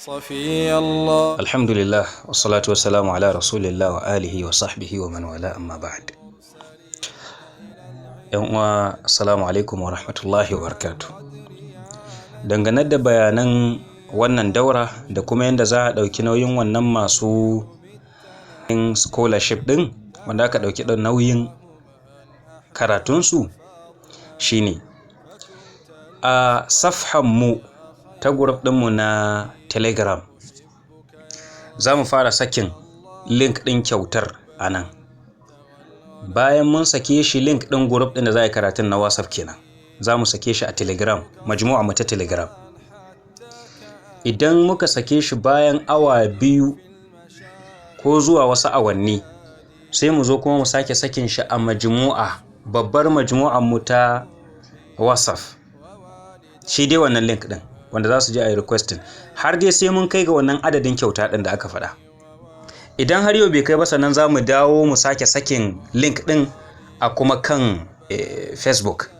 صفي الله. Alhamdulillah, wassalatu wassalamu ala rasulillah wa alihi wa sahbihi wa man wala, amma ba'd. Yan uwa, assalamu alaikum wa rahmatullahi wa barakatuh. Dangane da bayanan wannan daura da kuma yadda za a ɗauki nauyin wannan masu scholarship ɗin, wanda aka ɗauki nauyin karatunsu, shine a safhanmu ta group ɗinmu na Telegram za mu fara sakin link ɗin kyautar a nan. Bayan mun sake shi, link ɗin group ɗin da za a yi karatun na WhatsApp kenan, za mu sake shi a Telegram, majmu'a mu ta Telegram. Idan muka sake shi bayan awa 2 ko zuwa wasu awanni, sai mu zo kuma mu sake sakin shi a majmu'a, babbar majmu'an mu ta WhatsApp. Shi dai wannan link ɗin wanda za su je a yi requesting, har dai sai mun kai ga wannan adadin kyauta ɗin da aka faɗa. Idan har yau bai kai ba, sannan za mu dawo mu sake sakin link ɗin a kuma kan Facebook.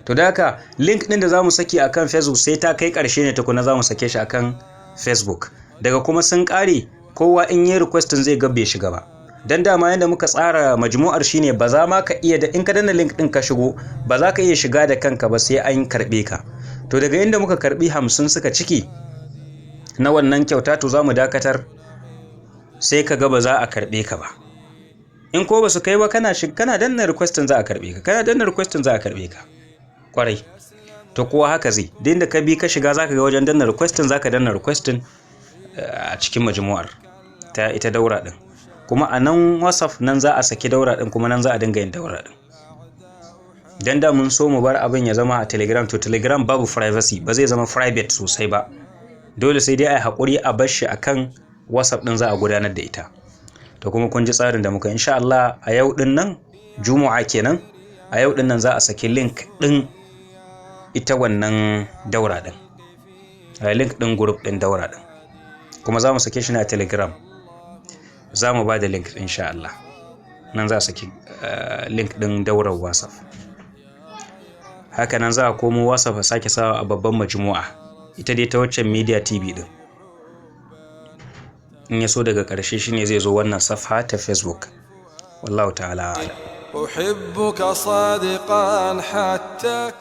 To da haka link ɗin da za mu saki a kan Facebook sai ta kai ƙarshe ne tukuna za mu sake shi a kan Facebook. Daga kuma sun ƙare, kowa in yi requesting zai ga bai shiga ba. Dan dama yadda muka tsara majmu'ar shine ba za ma ka iya da in ka danna link ɗin ka shigo, ba za ka iya shiga da kanka ba sai an karɓe ka. To daga inda muka karɓi 50 suka ciki na wannan kyauta, to za mu dakatar, sai ka ga ba za a karɓe ka ba. In ko ba su kai ba, kana danna requesting za a karɓe ka, kana danna requesting za a karɓe ka. Kwarai. To kowa haka zai. Da inda ka bi ka shiga, za ka ga wajen danna requesting, za ka danna requesting a cikin majmu'ar ta ita daura ɗin. Kuma a nan WhatsApp nan za a saki daura ɗin, kuma nan za a dinga yin daura ɗin. Dan da mun so mu bar abin ya zama a Telegram, to Telegram babu privacy, ba zai zama private sosai ba. Dole sai dai a yi haƙuri a bar shi akan WhatsApp ɗin za a gudanar da ita. To kuma kun ji tsarin da muka, insha Allah a yau ɗin nan Juma'a kenan, a yau ɗin nan za a saki link ɗin ita wannan daura ɗin, link ɗin group ɗin daura ɗin, kuma za mu sake shi na Telegram. Za mu ba da link ɗin insha Allah, nan za a saki link ɗin daurar WhatsApp. Haka nan za a komo WhatsApp a sake sawa a babban majmu'a, ita dai ta waccan Media TV ɗin. In ya so daga ƙarshe shine zai zo wannan safha ta Facebook. Wallahu ta'ala a'lam. أحبك صادقا حتى